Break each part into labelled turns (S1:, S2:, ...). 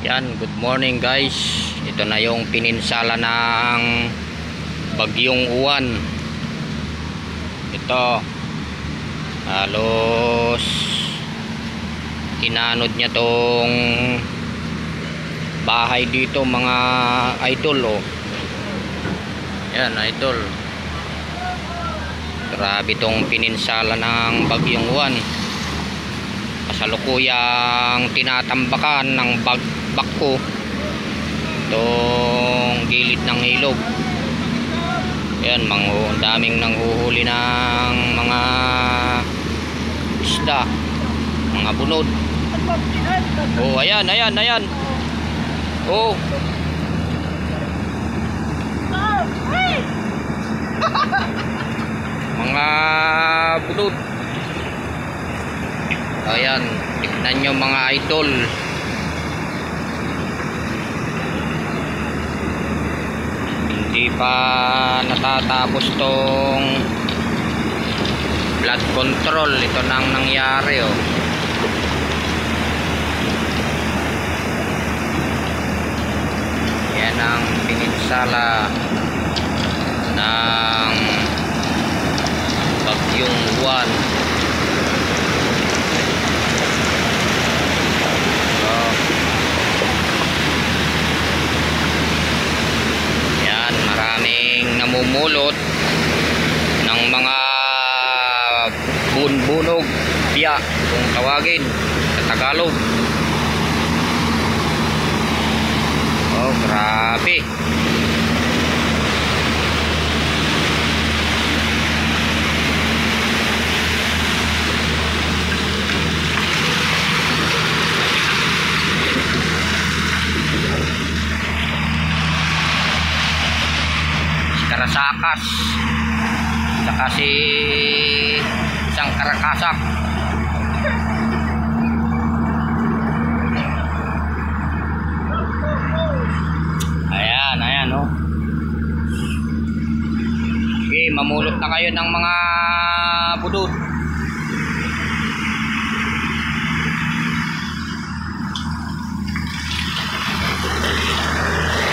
S1: Yan, good morning guys. Ito na yung pininsala ng Bagyong Uwan. Ito halos inanod niya tong bahay dito mga idol. Yan idol, grabe tong pininsala ng Bagyong Uwan. Kasalukuyang tinatambakan ng bakko itong gilid ng ilog. Yan, daming nanghuhuli ng mga isda, mga bunod. Oh, ayan. Oh. Mga bunod. Ayan, tignan nyo mga idol. Hindi pa natatapos tong flood control. Ito nang nangyari Yan ang pininsala ng Bagyong Uwan. Maraming namumulot ng mga bunog, biya kung tawagin sa Tagalog. Oh, grabe. Karasakas saka si isang karakasak. Ayan sige, mamulot na kayo ng mga budod.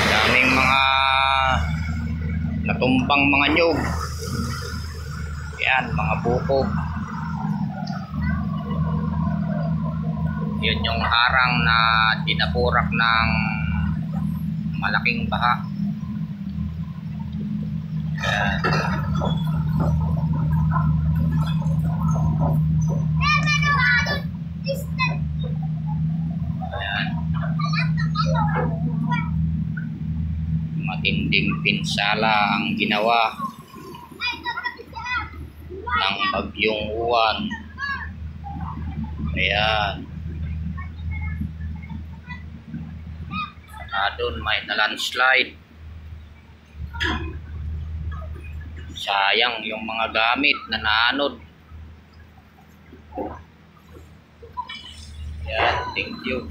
S1: Daming mga natumbang mga nyug. Yan, mga buko. Yun yung harang na dinapurak ng malaking baha. Yan. Ayan. Matinding pinsala ang ginawa ng Bagyong Uwan. Ayan. Doon may na-landslide. Sayang yung mga gamit na naanod. Ayan, thank you.